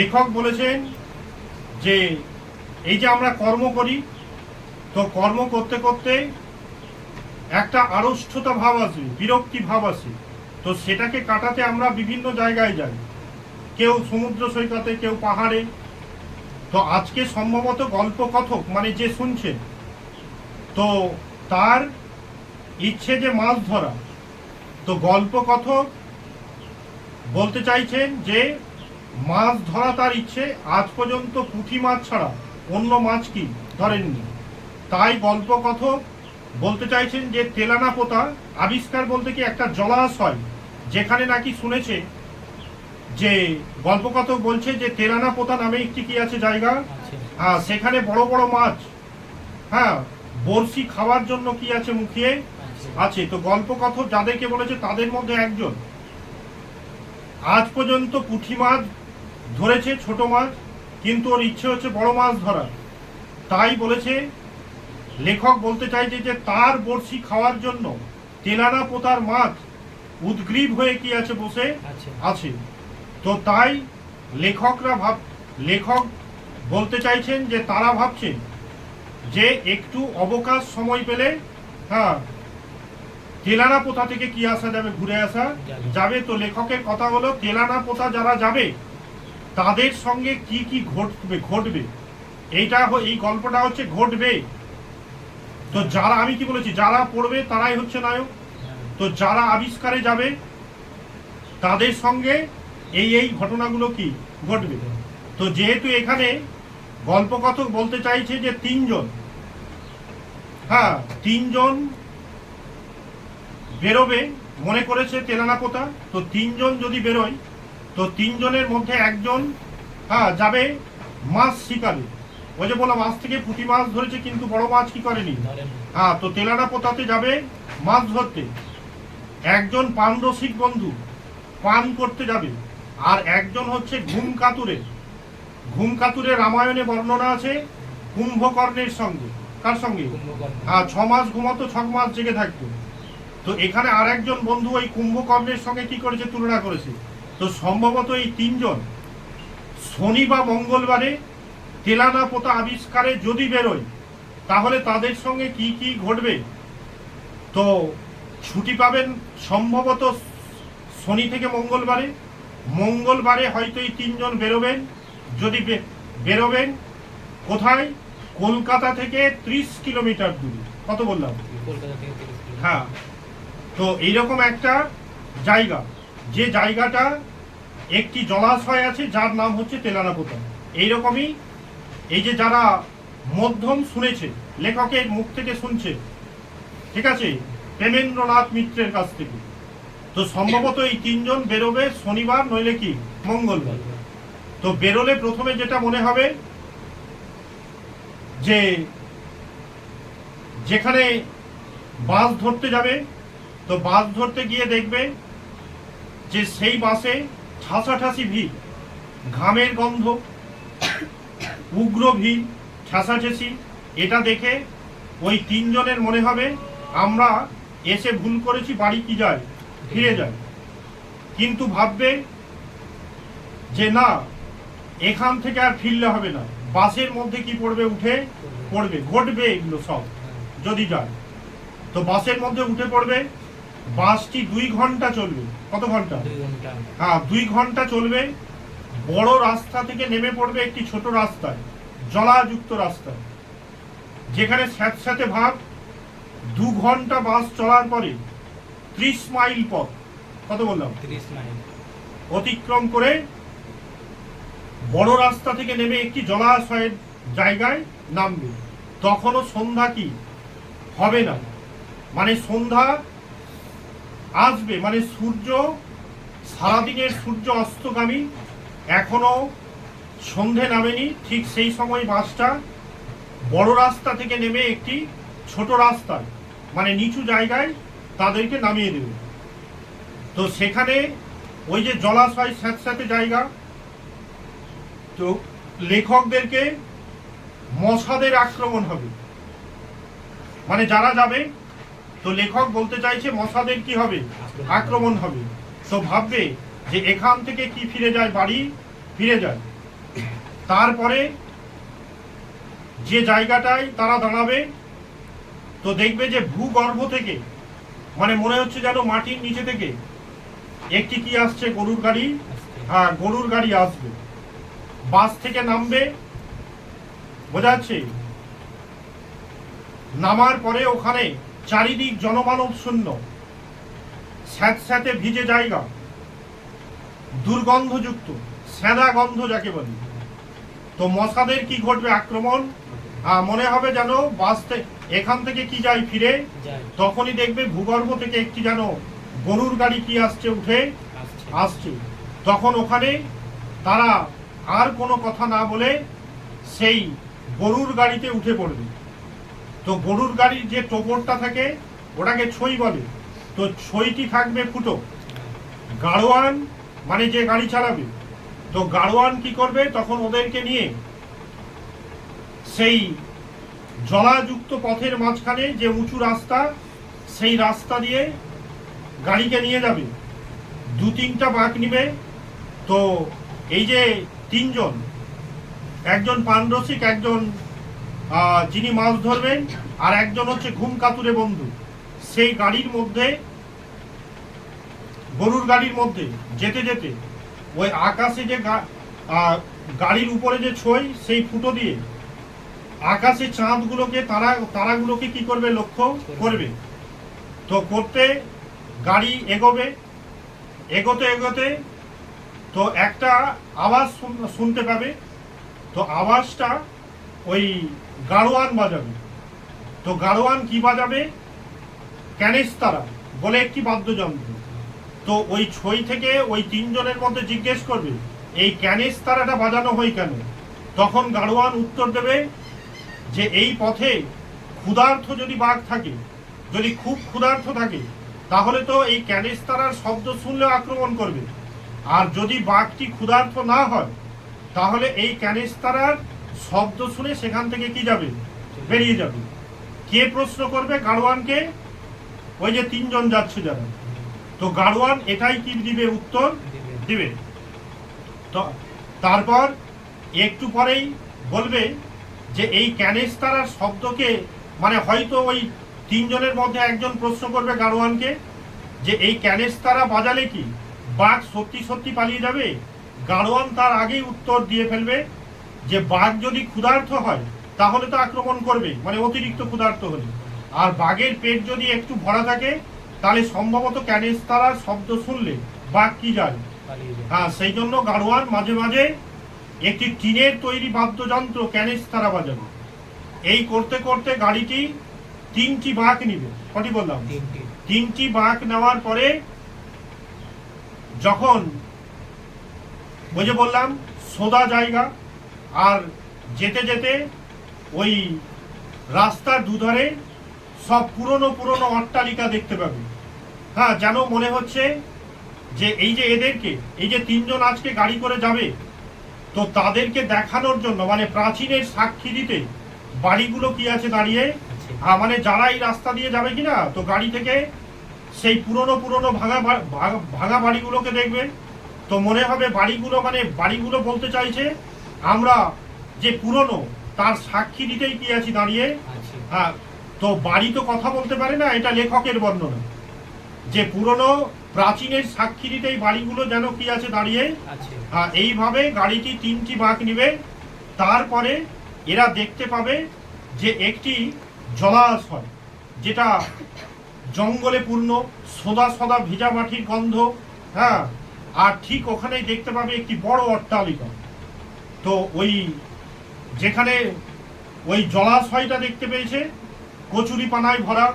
লেখক বলেছেন যে এই যে আমরা কর্ম করি, তো কর্ম করতে করতে একটা আড়ষ্ঠতা ভাব আসে, বিরক্তি ভাব আসে, তো সেটাকে কাটাতে আমরা বিভিন্ন জায়গায় যাই, কেউ সমুদ্র সৈকতে, কেউ পাহাড়ে। তো আজকে সম্ভবত গল্পকথক মানে যে শুনছেন, তো তার ইচ্ছে যে মাছ ধরা, তো গল্পকথক বলতে চাইছেন যে মাছ ধরা তার ইচ্ছে, আজ পর্যন্ত পুঁটি মাছ ছাড়া অন্য মাছ কি ধরেননি। তাই গল্পকথক বলতে চাইছেন যে তেলানা পোতা আবিষ্কার বলতে কি একটা জলাশয়, যেখানে নাকি শুনেছে যে গল্পকথক বলছে যে তেলানা পোতা নামে একটি কি আছে জায়গা, হ্যাঁ, সেখানে বড় বড় মাছ, হ্যাঁ, বড়শি খাওয়ার জন্য কি আছে মুখিয়ে আছে। তো গল্পকথক যাদেরকে বলেছে তাদের মধ্যে একজন আজ পর্যন্ত পুঁটি মাছ ধরেছে, ছোট মাছ, কিন্তু ওর ইচ্ছে হচ্ছে বড় মাছ ধরা। তাই বলেছে, লেখক বলতে চাইছে যে তার বড়শি খাওয়ার জন্য তেলানা পোতার মাছ উদ্গ্রীব হয়ে কি আছে, বসে আছে। তো তাই লেখক বলতে চাইছেন যে তারা ভাবছেন যে একটু অবকাশ সময় পেলে, হ্যাঁ, তেলানা পোতা থেকে কি আসা যাবে, ঘুরে আসা যাবে। তো লেখকের কথা হলো তেলানা পোতা যারা যাবে তাদের সঙ্গে কি কি ঘটবে এইটা, এই গল্পটা হচ্ছে ঘটবে। তো যারা, আমি কি বলেছি, যারা পড়বে তারাই হচ্ছে নায়ক। তো যারা আবিষ্কারে যাবে তাদের সঙ্গে এই ঘটনাগুলো কি ঘটবে। তো যেহেতু এখানে গল্পকথক বলতে চাইছে যে তিনজন, হ্যাঁ, তিনজন বেরোবে মনে করেছে তেলানা পোতা। তো তিনজন যদি বেরোয়, তো তিনজনের মধ্যে একজন, হ্যাঁ, যাবে মাছ শিকারে। ওই যে বললাম মাছ থেকে পুঁটি মাছ ধরেছে কিন্তু বড় মাছ কি করেনি, হ্যাঁ, তো তেলানা পোতাতে যাবে মাছ ধরতে। একজন পান রসিক বন্ধু পান করতে যাবে, আর একজন হচ্ছে ঘুম কাতুরে রামায়ণে বর্ণনা আছে কুম্ভকর্ণের সঙ্গে। কার সঙ্গে? হ্যাঁ, 6 মাস ঘুমাতো, 6 মাস জেগে থাকতো। তো এখানে আর একজন বন্ধু ওই কুম্ভকর্ণের সঙ্গে কি করেছে, তুলনা করেছে। তো সম্ভবত এই তিনজন শনি বা মঙ্গলবারে তেলানা পোতা আবিষ্কারে যদি বেরোয়, তাহলে তাদের সঙ্গে কি কি ঘটবে। তো ছুটি পাবেন সম্ভবত শনি থেকে মঙ্গলবারে হয়তো এই তিনজন বেরোবেন। যদি বেরোবেন কোথায়, কলকাতা থেকে 30 কিলোমিটার দূরে। কত বললাম? হ্যাঁ, তো এইরকম একটা জায়গা, যে জায়গাটা একটি জলাশয় আছে যার নাম হচ্ছে তেলানা পোতা। এইরকমই এই যে যারা মধ্যম শুনেছে, লেখকের মুখ থেকে শুনছে, ঠিক আছে, প্রেমেন্দ্রনাথ মিত্রের কাছ থেকে, তো সম্ভবত এই তিনজন বেরোবে শনিবার নইলে কি মঙ্গলবার। তো বেরোলে প্রথমে যেটা মনে হবে যে যেখানে বাস ধরতে যাবে, তো বাস ধরতে গিয়ে দেখবে যে সেই বাসে ঠাসাঠাসি ভিড়, ঘামের গন্ধ, উগ্র ভিড়, ঠাসাঠাসি। এটা দেখে ওই তিনজনের মনে হবে আমরা এসে ভুল করেছি, বাড়ি কি যায়, ফিরে যায়। কিন্তু ভাববে যে না, এখান থেকে আর ফিরলে হবে না, বাসের মধ্যে কি পড়বে, উঠে পড়বে, ঘটবে এগুলো সব যদি যায়। তো বাসের মধ্যে উঠে পড়বে। বাসটি 2 ঘন্টা চলবে। কত ঘন্টা? 2 ঘন্টা। হ্যাঁ, 2 ঘন্টা চলবে। বড় রাস্তা থেকে নেমে পড়বে একটি ছোট রাস্তায়, জলাযুক্ত রাস্তায়, যেখানে স্যাঁতস্যাঁতে ভাব। 2 ঘন্টা বাস চলার পরে 30 মাইল পথ, কত বললাম, 30 মাইল অতিক্রম করে বড় রাস্তা থেকে নেমে একটি জলাশয়ের জায়গায় নামবে। তখনও সন্ধ্যা কি হবে না, মানে সন্ধ্যা আসবে, মানে সূর্য, সারাদিনের সূর্য অস্তগামী, এখনো সন্ধে নামেনি। ঠিক সেই সময় বাসটা বড় রাস্তা থেকে নেমে একটি ছোট রাস্তায়, মানে নিচু জায়গায় তাদেরকে নামিয়ে দেবে। তো সেখানে ওই যে জলাশয়, স্যাঁতস্যাঁতে জায়গা, তো লেখকদেরকে মশাদের আক্রমণ হবে, মানে যারা যাবে, তো লেখক বলতে চাইছে মশাদের কি হবে, আক্রমণ হবে। তো ভাববে যে এখান থেকে কি ফিরে যায়, বাড়ি ফিরে যায়। তারপরে যে জায়গাটায় তারা দাঁড়াবে, তো দেখবে যে ভূগর্ভ থেকে, মানে মনে হচ্ছে যেন মাটির নিচে থেকে একটি কি আসছে, গরুর গাড়ি। হ্যাঁ, গরুর গাড়ি আসবে, বাস থেকে নামবে, বোঝা যাচ্ছে। নামার পরে ওখানে চারিদিক জনমানব শূন্য, স্যাঁতস্যাঁতে ভিজে জায়গা, দুর্গন্ধযুক্ত, স্যাঁদা গন্ধ যাকে বলি। তো মশাদের কি ঘটবে, আক্রমণ। মনে হবে যেন বাসতে এখান থেকে কি যায়, ফিরে, তখনই দেখবে ভূগর্ভ থেকে একটি যেন গরুর গাড়ি কি আসছে, উঠে আসছে। তখন ওখানে তারা আর কোনো কথা না বলে সেই গরুর গাড়িতে উঠে পড়বে। তো গরুর গাড়ির যে টোপরটা থাকে ওটাকে ছই বলে। তো ছইটি থাকবে ফুটো। গাড়োয়ান মানে যে গাড়ি চালাবে, তো গাড়োয়ান কি করবে, তখন ওদেরকে নিয়ে সেই জলাযুক্ত পথের মাঝখানে যে উঁচু রাস্তা, সেই রাস্তা দিয়ে গাড়িকে নিয়ে যাবে। দু তিনটা বাঁক নিবে। তো এই যে তিনজন, একজন পানরসিক, একজন যিনি মাছ ধরবেন, আর একজন হচ্ছে ঘুম কাতুরে বন্ধু, সেই গাড়ির মধ্যে, গরুর গাড়ির মধ্যে যেতে যেতে ওই আকাশে যে গাড়ির উপরে যে ছই, সেই ফুটো দিয়ে আকাশে চাঁদগুলোকে, তারাগুলোকে কি করবে, লক্ষ্য করবে। তো করতে গাড়ি এগোবে, এগোতে এগোতে তো একটা আওয়াজ শুনতে পাবে। তো আওয়াজটা ওই গাড়োয়ান বাজাবে। তো গাড়োয়ান কি বাজাবে, ক্যানেস্তারা বলে একটি বাদ্যযন্ত্র। তো ওই ছই থেকে ওই তিনজনের মধ্যে জিজ্ঞেস করবে, এই ক্যানেস্তারাটা বাজানো হয় কেন? তখন গাড়োয়ান উত্তর দেবে যে এই পথে ক্ষুধার্ত যদি বাঘ থাকে, যদি খুব ক্ষুধার্ত থাকে, তাহলে তো এই ক্যানেস্তারার শব্দ শুনলেও আক্রমণ করবে। আর যদি বাঘটি ক্ষুধার্ত না হয়, তাহলে এই ক্যানেস্তারার শব্দ শুনে সেখান থেকে কি যাবে, বেরিয়ে যাবে। কে প্রশ্ন করবে গাড়োয়ানকে? ওই যে তিনজন যাচ্ছে যারা। তো গাড়োয়ান এটাই কি দিবে, উত্তর দিবে। তো তারপর একটু পরেই বলবে যে এই ক্যানেস্তারার শব্দকে, মানে হয়তো ওই তিনজনের মধ্যে একজন প্রশ্ন করবে গাড়োয়ানকে যে এই ক্যানেস্তারা বাজালে কি বাঘ সত্যি সত্যি পালিয়ে যাবে? গাড়োয়ান তার আগেই উত্তর দিয়ে ফেলবে যে বাঘ যদি ক্ষুধার্ত হয় তাহলে তো আক্রমণ করবে, মানে অতিরিক্ত ক্ষুধার্ত হলে। আর বাঘের পেট যদি একটু ভরা থাকে, তাহলে সম্ভবত ক্যানেস্তারার শব্দ শুনলে বাঘ কি যায়, হ্যাঁ, সেই জন্য গাড়োয়ান মাঝে মাঝে একটি টিনের তৈরি বাদ্যযন্ত্র ক্যানেস্তারা বাজাবে। এই করতে করতে গাড়িটি তিনটি বাঁক নিবে। কটি বললাম? তিনটি বাঁক নেওয়ার পরে যখন ওই যে বললাম সোদা জায়গা, আর যেতে যেতে ওই রাস্তার দুধারে সব পুরনো পুরনো অট্টালিকা দেখতে পাবে। হ্যাঁ, যেন মনে হচ্ছে যে এই যে এদেরকে, এই যে তিনজন আজকে গাড়ি করে যাবে, তো তাদেরকে দেখানোর জন্য, মানে প্রাচীনের সাক্ষী দিতে বাড়িগুলো কি আছে দাঁড়িয়ে, মানে যারা এই রাস্তা দিয়ে যাবে কিনা, তো গাড়ি থেকে সেই পুরনো পুরনো ভাঙা বাড়িগুলোকে দেখবে। তো মনে হবে বাড়িগুলো, মানে বাড়িগুলো বলতে চাইছে আমরা যে পুরনো, তার সাক্ষী দিতেই কি আছি দাঁড়িয়ে। হ্যাঁ, তো বাড়ি তো কথা বলতে পারে না, এটা লেখকের বর্ণনা, যে পুরনো প্রাচীনের সাক্ষী দিতেই বাড়িগুলো যেন কি আছে দাঁড়িয়ে। এইভাবে গাড়িটি তিনটি বাঁক নিবে। তারপরে এরা দেখতে পাবে যে একটি জলাশয়, যেটা জঙ্গলে পূর্ণ, সদা সদা ভিজা মাটির গন্ধ। হ্যাঁ, আর ঠিক ওখানেই দেখতে পাবে একটি বড় অট্টালিকা। তো ওই যেখানে ওই জলাশয়টা দেখতে পেয়েছে, কচুরি পানায় ভরা,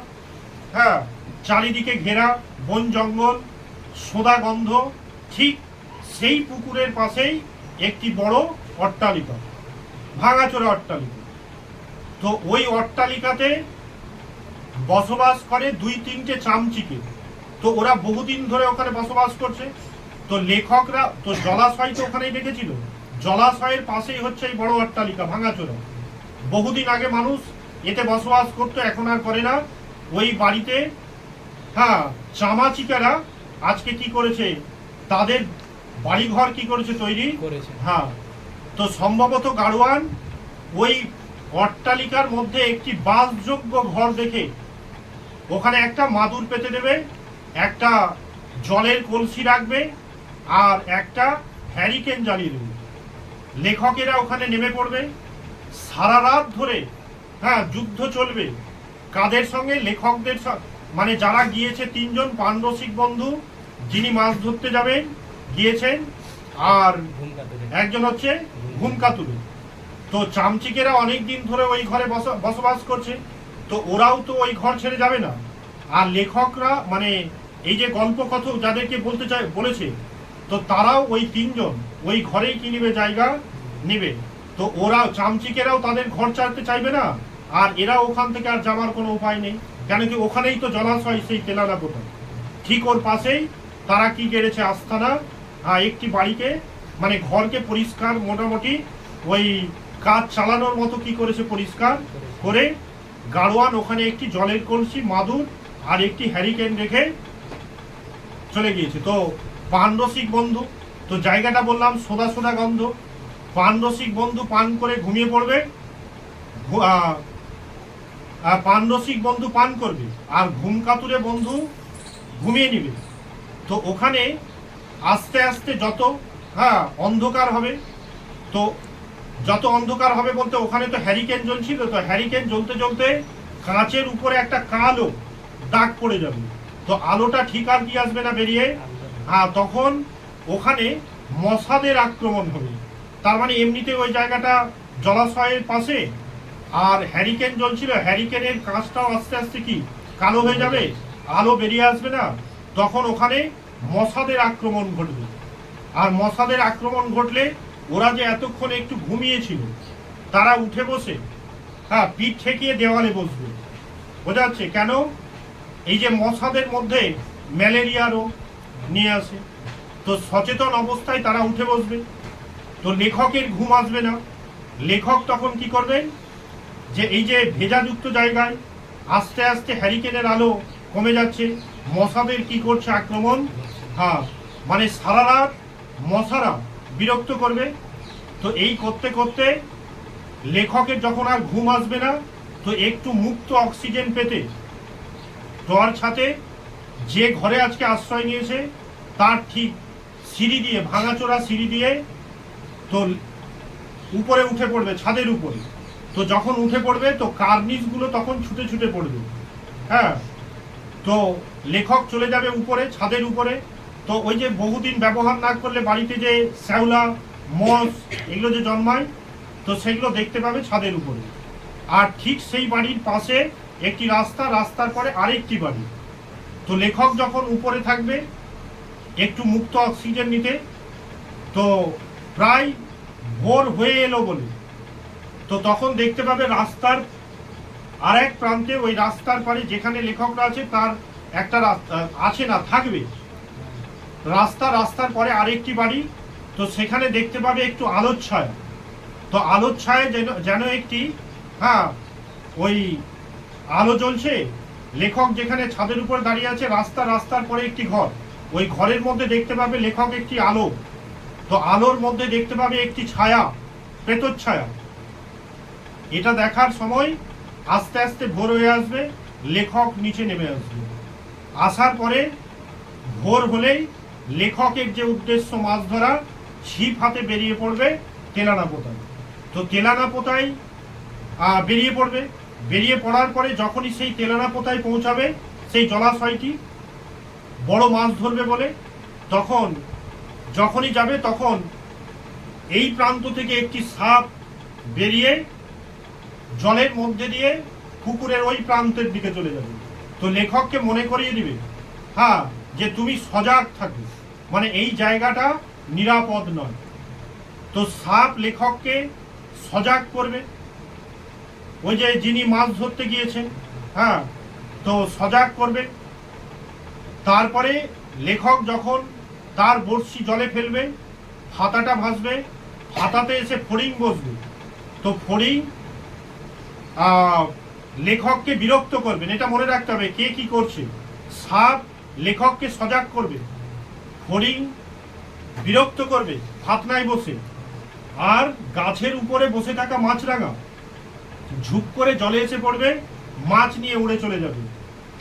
হ্যাঁ, চারিদিকে ঘেরা বন জঙ্গল, সোদা গন্ধ, ঠিক সেই পুকুরের পাশেই একটি বড় অট্টালিকা, ভাঙাচোরা অট্টালিকা। তো ওই অট্টালিকাতে বসবাস করে দুই তিনটে চামচিকে। তো ওরা বহুদিন ধরে ওখানে বসবাস করছে। তো লেখকরা তো জলাশয় তো ওখানেই দেখেছিল, জলাশয়ের পাশেই হচ্ছে এই বড় অট্টালিকা ভাঙাচোরা। বহুদিন আগে মানুষ এতে বসবাস করতো, এখন আর করে না। ওই বাড়িতে, হ্যাঁ, চামাচিকারা আজকে কি করেছে, তাদের বাড়িঘর কি করেছে, তৈরি করেছে। হ্যাঁ, তো সম্ভবত গাড়োয়ান ওই অট্টালিকার মধ্যে একটি বাসযোগ্য ঘর দেখে ওখানে একটা মাদুর পেতে দেবে, একটা জলের কলসি রাখবে আর একটা হ্যারিকেন জ্বালিয়ে দেবে। লেখকেরা ওখানে নেমে পড়বে, সারা রাত ধরে যুদ্ধ চলবে। কাদের সঙ্গে? লেখকদের মানে যারা গিয়েছে 3 জন পানরসিক বন্ধু যিনি মাছ ধরতে যাবেন গিয়েছেন, আর একজন হচ্ছে ঘুমকাতুরে। তো চামচিকেরা অনেক দিন ধরে ওই ঘরে বসবাস করছে, তো ওরাও তো ওই ঘর ছেড়ে যাবে না। আর লেখকরা মানে এই যে গল্প কথক যাদেরকে বলেছে, তো তারাও ওই 3 জন ওই ঘরেই কি নিবে, জায়গা নেবে। তো ওরাও চামচিকেরাও তাদের ঘর ছাড়তে চাইবে না, আর এরা ওখান থেকে আর যাওয়ার কোনো উপায় নেই, কেন কি ওখানেই তো জলাশয়, সেই তেলানা পোতা ঠিক ওর পাশেই তারা কি গেড়েছে আস্তানা, একটি বাড়িকে মানে ঘরকে পরিষ্কার মোটামুটি ওই কাজ চালানোর মতো কি করেছে, পরিষ্কার করে গাড়োয়ান ওখানে একটি জলের কলসি, মাদুর আর একটি হ্যারিকেন রেখে চলে গিয়েছে। তো পানরসিক বন্ধু, তো জায়গাটা বললাম সোদা সোদা গন্ধ, পানরসিক বন্ধু পান করে ঘুমিয়ে পড়বে, পানরসিক বন্ধু পান করবে আর ঘুমকাতুরে বন্ধু ঘুমিয়ে নিবে। তো ওখানে আস্তে আস্তে যত অন্ধকার হবে, তো যত অন্ধকার হবে বলতে ওখানে তো হ্যারিকেন জ্বলছিল, তো হ্যারিকেন জ্বলতে জ্বলতে কাঁচের উপরে একটা কালো দাগ পড়ে যাবে। তো আলোটা ঠিক আর কি আসবে না বেরিয়ে, তখন ওখানে মশাদের আক্রমণ হবে। তার মানে এমনিতে ওই জায়গাটা জলাশয়ের পাশে, আর হ্যারিকেন জ্বলছিল, হ্যারিকেনের কাঁচটাও আস্তে আস্তে কি কালো হয়ে যাবে, আলো বেরিয়ে আসবে না, তখন ওখানে মশাদের আক্রমণ ঘটবে। আর মশাদের আক্রমণ ঘটলে ওরা যে এতক্ষণ একটু ঘুমিয়েছিল তারা উঠে বসে পিঠ ঠেকিয়ে দেওয়ালে বসবে। বোঝা যাচ্ছে কেন? এই যে মশাদের মধ্যে ম্যালেরিয়া রোগ নিয়ে আসে, তো সচেতন অবস্থায় তারা উঠে বসবে। তো লেখকের ঘুম আসবে না। লেখক তখন কি করবেন, যে এই যে ভেজাযুক্ত জায়গায় আস্তে আস্তে হ্যারিকেনের আলো কমে যাচ্ছে, মশাদের কি করছে আক্রমণ, মানে সারা রাত মশারা বিরক্ত করবে। তো এই করতে করতে লেখকের যখন আর ঘুম আসবে না, তো একটু মুক্ত অক্সিজেন পেতে টর ছাতে যে ঘরে আজকে আশ্রয় নিয়েছে তার ঠিক সিঁড়ি দিয়ে, ভাঙাচোরা সিঁড়ি দিয়ে তো উপরে উঠে পড়বে, ছাদের উপরে। তো যখন উঠে পড়বে তো কার্নিশগুলো তখন ছুটে ছুটে পড়বে। তো লেখক চলে যাবে উপরে, ছাদের উপরে। তো ওই যে বহুদিন ব্যবহার না করলে বাড়িতে যে শ্যাওলা, মস এগুলো যে জন্মায়, তো সেগুলো দেখতে পাবে ছাদের উপরে। আর ঠিক সেই বাড়ির পাশে একটি রাস্তা, রাস্তার পরে আরেকটি বাড়ি। তো লেখক যখন উপরে থাকবে একটু মুক্ত অক্সিজেন নিতে, তো প্রায় ভোর হয়ে এলো বলে, তো তখন দেখতে পাবে রাস্তার আর এক প্রান্তে, ওই রাস্তার পারে যেখানে লেখকরা আছে তার একটা রাস্তা আছে না, থাকবে রাস্তার পরে আরেকটি বাড়ি। তো সেখানে দেখতে পাবে একটু আলোর ছায়া। তো আলোর ছায়া যেন একটি ওই আলো জ্বলছে। লেখক যেখানে ছাদের উপর দাঁড়িয়ে আছে, রাস্তার পরে একটি ঘর, ওই ঘরের মধ্যে দেখতে পাবে লেখক একটি আলো। তো আলোর মধ্যে দেখতে পাবে একটি ছায়া, প্রেতর ছায়া। এটা দেখার সময় আস্তে আস্তে ভোর হয়ে আসবে, লেখক নিচে নেমে আসবে। আসার পরে ভোর হলেই লেখকের যে উদ্দেশ্য মাছ ধরা, ছিপ হাতে বেরিয়ে পড়বে তেলানা পোতায়। তো তেলানা পোতায় বেরিয়ে পড়বে। বেরিয়ে পড়ার পরে যখনই সেই তেলানা পোতায় পৌঁছাবে, সেই জলাশয়টি বড় মাছ ধরবে বলে, তখন যখনই যাবে তখন এই প্রান্ত থেকে একটি সাপ বেরিয়ে জলের মধ্যে দিয়ে পুকুরের ওই প্রান্তের দিকে চলে যাবে। তো লেখককে মনে করিয়ে দিবে যে তুমি সজাগ থাকবে, মানে এই জায়গাটা নিরাপদ নয়। তো সাপ লেখককে সজাগ করবে, ওই যে যিনি মাছ ধরতে গিয়েছেন, তো সজাগ করবে। তারপরে লেখক যখন তার বড়শি জলে ফেলবে, হাতাটা ভাসবে, হাতাতে এসে ফড়িং বসবে। তো ফড়িং লেখককে বিরক্ত করবেন, এটা মনে রাখতে হবে কে কি করছে। সাপ লেখককে সজাগ করবে, ফড়িং বিরক্ত করবে ফাতনায় বসে। আর গাছের উপরে বসে থাকা মাছরাঙা ঝুপ করে জলে এসে পড়বে, মাছ নিয়ে উড়ে চলে যাবে।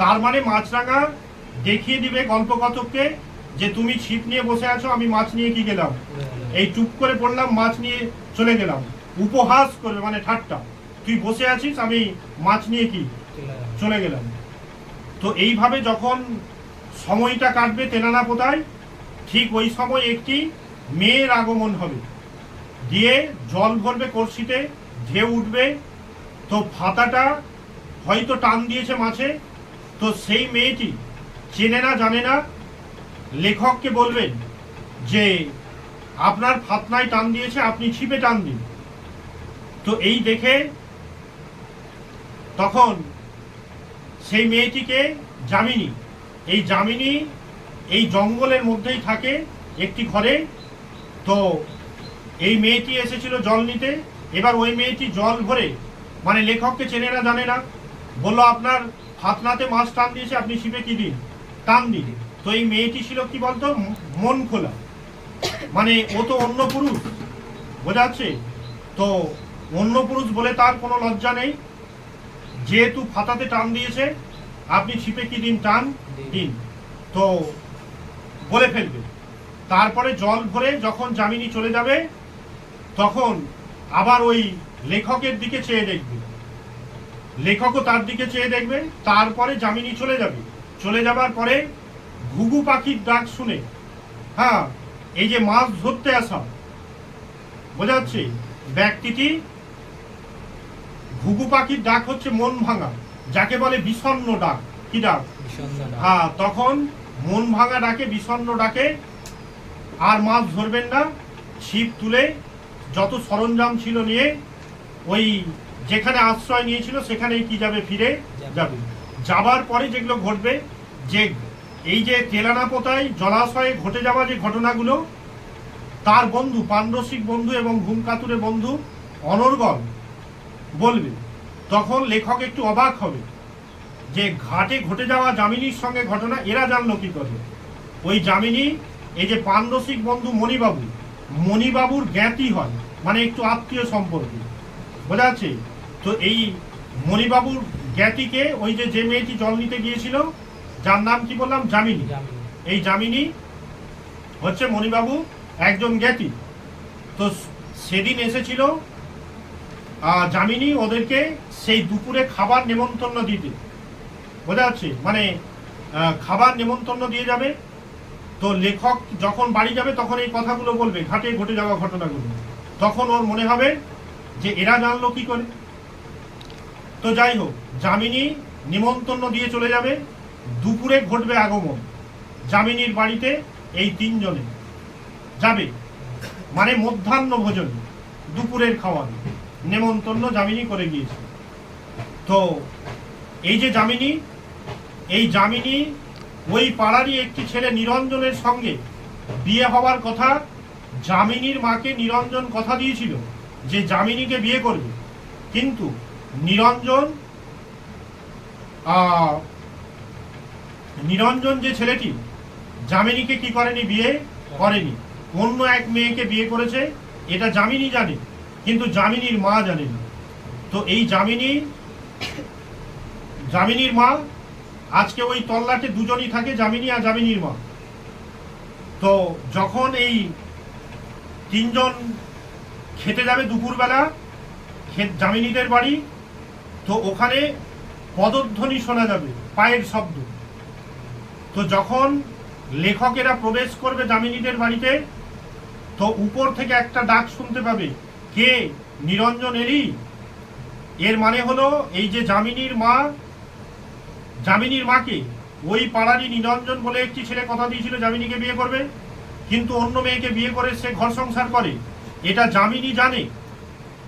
তার মানে মাছরাঙা দেখিয়ে দিবে গল্পকথককে যে তুমি ছিপ নিয়ে বসে আছো, আমি মাছ নিয়ে কি গেলাম, এই চুপ করে পড়লাম, মাছ নিয়ে চলে গেলাম। উপহাস করবে মানে ঠাট্টা, তুই বসে আছিস, আমি মাছ নিয়ে কি চলে গেলাম। তো এইভাবে যখন সময়টা কাটবে তেনানা পোতায়, ঠিক ওই সময় একটি মেয়ের আগমন হবে, দিয়ে জল ভরবে কলসিতে, ঢেউ উঠবে। তো ফাতাটা হয়তো টান দিয়েছে মাছে, তো সেই মেয়েটি চেনে না জানে না, লেখককে বলবেন যে আপনার ফাতনায় টান দিয়েছে, আপনি ছিপে টান দিন। তো এই দেখে তখন সেই মেয়েটিকে যামিনী, এই যামিনী এই জঙ্গলের মধ্যেই থাকে একটি ঘরে। তো এই মেয়েটি এসেছিল জল নিতে, এবার ওই মেয়েটি জল ভরে, মানে লেখককে চেনে না জানে না, বলল আপনার ফাতনাতে মাছ টান দিয়েছে, আপনি ছিপে কি দিন, টান দিন। তো এই মেয়েটি ছিল কি বলতো, মন খোলা, মানে ও তো অন্য পুরুষ, বোঝাচ্ছে তো, অন্য পুরুষ বলে তার কোনো লজ্জা নেই, যেহেতু ফাতাতে টান দিয়েছে, আপনি ছিপে কি দিন, টান দিন, তো বলে ফেলবে। তারপরে জল ভরে যখন যামিনী চলে যাবে, তখন আবার ওই লেখকের দিকে চেয়ে দেখবে, লেখকও তার দিকে চেয়ে দেখবে। তারপরে যামিনী চলে যাবে, চলে যাবার পরে ঘুঘু পাখির ডাক শুনে, হ্যাঁ, এই যে মাছ ধরতে আসা, বোঝা যাচ্ছে ব্যক্তিটি, ঘুঘু পাখির ডাক হচ্ছে মন ভাঙা, যাকে বলে বিষণ্ণ ডাক। কি ডাক? হ্যাঁ, তখন মন ভাঙা ডাকে, বিষণ্ণ ডাকে, আর মাছ ধরবেন না, ছিপ তুলে যত সরঞ্জাম ছিল নিয়ে ওই যেখানে আশ্রয় নিয়েছিল সেখানেই কি যাবে, ফিরে যাবে। যাবার পরে যেগুলো ঘটবে, যে এই যে তেলানা পোতায় জলাশয়ে ঘটে যাওয়া যে ঘটনাগুলো, তার বন্ধু পাণ্ডসিক বন্ধু এবং ঘুমকাতুরে বন্ধু অনর্গল বলবে, তখন লেখক একটু অবাক হবে যে ঘাটে ঘটে যাওয়া যামিনীর সঙ্গে ঘটনা এরা জানলো কি করে। ওই যামিনী এই যে পাণ্ডসিক বন্ধু মণিবাবু, মণিবাবুর জ্ঞাতি হয়, মানে একটু আত্মীয় সম্পর্কে, বোঝা যাচ্ছে তো। এই মণিবাবুর জ্ঞাতিকে, ওই যে মেয়েটি জল নিতে গিয়েছিল, যার নাম কি বললাম, যামিনী, এই যামিনী হচ্ছে মণিবাবু একজন জ্ঞাতি। তো সেদিন এসেছিল যামিনী ওদেরকে সেই দুপুরে খাবার নেমন্তন্ন দিতে, বোঝা যাচ্ছে, মানে খাবার নেমন্তন্ন দিয়ে যাবে। তো লেখক যখন বাড়ি যাবে তখন এই কথাগুলো বলবে, ঘাটে ঘটে যাওয়া ঘটনাগুলো, তখন ওর মনে হবে যে এরা জানলো কি করে। তো যাই হোক, যামিনী নিমন্ত্রণ দিয়ে চলে যাবে, দুপুরে ঘটবে আগমন যামিনীর বাড়িতে, এই তিনজনে যাবে, মানে মধ্যাহ্ন ভোজন, দুপুরের খাওয়ার নেমন্তন্ন যামিনী করে গিয়েছে। তো এই যে যামিনী, এই যামিনী ওই পাড়ারই একটি ছেলে নিরঞ্জনের সঙ্গে বিয়ে হওয়ার কথা, যামিনীর মাকে নিরঞ্জন কথা দিয়েছিল যে যামিনীকে বিয়ে করবে, কিন্তু নিরঞ্জন যে ছেলেটি যামিনীকে কি করেনি, বিয়ে করেনি, অন্য এক মেয়েকে বিয়ে করেছে, এটা যামিনী জানে, কিন্তু যামিনীর মা জানে না। তো এই যামিনীর মা, আজকে ওই তল্লাটে দুজনই থাকে, যামিনী আর যামিনীর মা। তো যখন এই তিনজন খেতে যাবে দুপুরবেলা যামিনীদের বাড়ি, তো ওখানে পদধ্বনি শোনা যাবে, পায়ের শব্দ। তো যখন লেখকেরা প্রবেশ করবে যামিনীদের বাড়িতে, তো উপর থেকে একটা ডাক শুনতে পাবে, কে? নিরঞ্জন এলি? এর মানে হলো এই যে যামিনীর মাকে ওই পাড়ারই নিরঞ্জন বলে একটি ছেলে কথা দিয়েছিল যামিনীকে বিয়ে করবে, কিন্তু অন্য মেয়েকে বিয়ে করে সে ঘর সংসার করে, এটা যামিনী জানে।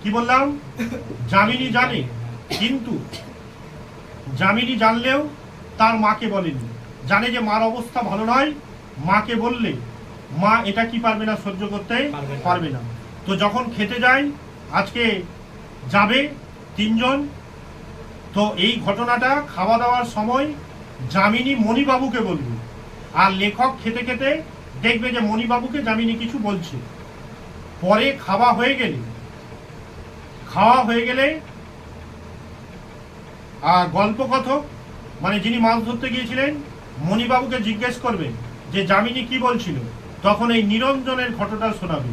কি বললাম? যামিনী জানে, কিন্তু যামিনী জানলেও তার মাকে বলেনি, জানে যে মার অবস্থা ভালো নয়, মাকে বললে মা এটা কি পারবে না, সহ্য করতে পারবে না। তো যখন খেতে যায়, আজকে যাবে তিনজন, তো এই ঘটনাটা খাওয়া দাওয়ার সময় যামিনী মণিবাবুকে বলবে, আর লেখক খেতে খেতে দেখবে যে মণিবাবুকে যামিনী কিছু বলছে। পরে খাওয়া হয়ে গেলে গল্পকথক মানে যিনি মাছ ধরতে গিয়েছিলেন মণিবাবুকে জিজ্ঞেস করবেন যে যামিনী কি বলছিল, তখন এই নিরঞ্জনের ঘটনা শোনাবে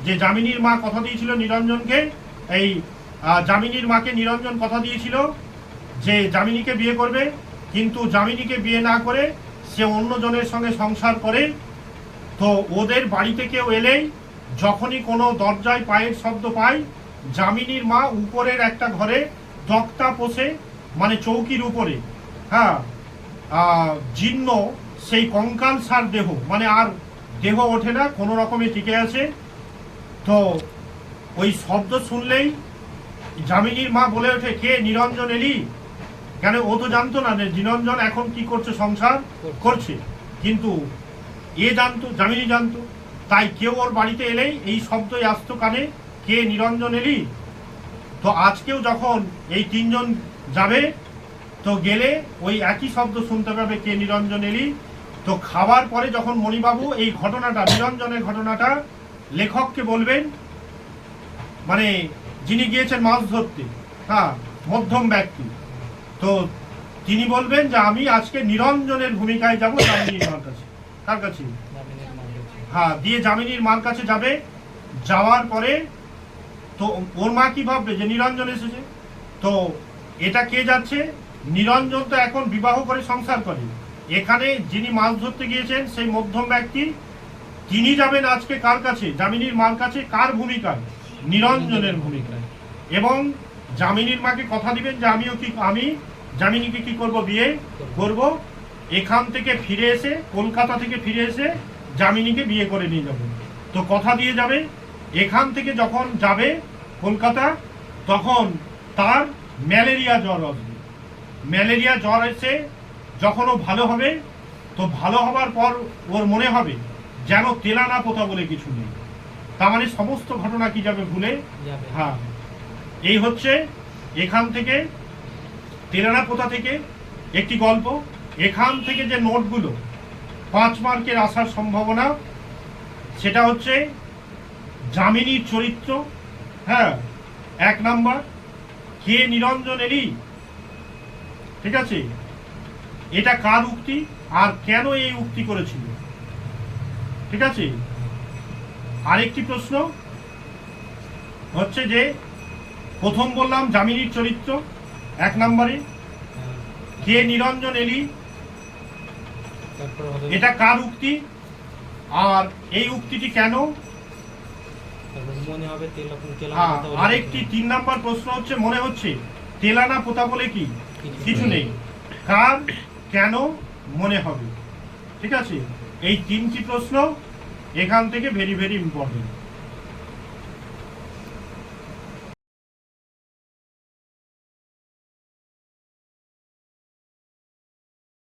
যে যামিনীর মা কথা দিয়েছিল নিরঞ্জনকে, এই যামিনীর মাকে নিরঞ্জন কথা দিয়েছিল যে যামিনীকে বিয়ে করবে, কিন্তু যামিনীকে বিয়ে না করে সে অন্য জনের সঙ্গে সংসার করে। তো ওদের বাড়িতে কেউ এলেই যখনই কোনো দরজায় পায়ের শব্দ পায়, যামিনীর মা উপরের একটা ঘরে তক্তা পোষে মানে চৌকির উপরে, হ্যাঁ, জীর্ণ সেই কঙ্কাল সার দেহ, মানে আর দেহ ওঠে না, কোনো রকমে টিকে আছে। তো ওই শব্দ শুনলেই যামিনীর মা বলে ওঠে, কে নিরঞ্জন এলি? কেন ও তো জানতো না যে নিরঞ্জন এখন কি করছে, সংসার করছে, কিন্তু এ জানতো, যামিনী জানতো। তাই কেউ ওর বাড়িতে এলেই এই শব্দই আসতো কানে, কে নিরঞ্জন এলি? তো আজকেও যখন এই তিনজন যাবে, তো গেলে ওই একই শব্দ শুনতে পাবে, কে নিরঞ্জন এলি। তো খাবার পরে যখন মণিবাবু এই ঘটনাটা, নিরঞ্জনের ঘটনাটা লেখককে বলবেন, মানে যিনি গিয়েছেন মাছ ধরতে, হ্যাঁ, মধ্যম ব্যক্তি, তো তিনি বলবেন যে আমি আজকে নিরঞ্জনের ভূমিকায় যাব যামিনীর মার কাছে। কার কাছে? হ্যাঁ, দিয়ে যামিনীর মার কাছে যাবে। যাওয়ার পরে তো ওর মা কি ভাববে যে নিরঞ্জন এসেছে, তো এটা কে যাচ্ছে? নিরঞ্জন তো এখন বিবাহ করে সংসার করে, এখানে যিনি মাছ ধরতে গিয়েছেন সেই মধ্যম ব্যক্তি, তিনি যাবেন আজকে কার কাছে? যামিনীর মার কাছে। কার ভূমিকায়? নিরঞ্জনের ভূমিকায়। এবং যামিনীর মাকে কথা দিবেন যে আমি যামিনীকে কি করব, বিয়ে করব। এখান থেকে ফিরে এসে, কলকাতা থেকে ফিরে এসে যামিনীকে বিয়ে করে নিয়ে যাব। তো কথা দিয়ে যাবে। এখান থেকে যখন যাবে কলকাতা, তখন তার ম্যালেরিয়া জ্বর আসবে। ম্যালেরিয়া জ্বর এসে যখন ও ভালো হবে, তো ভালো হবার পর ওর মনে হবে যেন তেলানা পোতা বলে কিছু নেই, তার মানে সমস্ত ঘটনা কি যাবে, ভুলে যাবে। হ্যাঁ, এই হচ্ছে এখান থেকে তেলানা পোতা থেকে একটি গল্প। এখান থেকে যে নোটগুলো 5 মার্কের আসার সম্ভাবনা, সেটা হচ্ছে যামিনীর চরিত্র, হ্যাঁ, 1 নাম্বার, কে নিরঞ্জন এলি, ঠিক আছে, এটা কার উক্তি আর কেন এই উক্তি করেছিল, ঠিক আছে। আরেকটি প্রশ্ন হচ্ছে যে প্রথম বললাম যামিনীর চরিত্র 1 নম্বরে, কে নিরঞ্জন এলি, এটা কার উক্তি আর এই উক্তিটি কেন। আরেকটি 3 নম্বর প্রশ্ন হচ্ছে, মনে হচ্ছে তেলানা পোতা বলে কি কিছু নেই, কার কেন মনে হবে, ঠিক আছে। এই 3টি প্রশ্ন এখান থেকে ভেরি ভেরি ইম্পর্টেন্ট।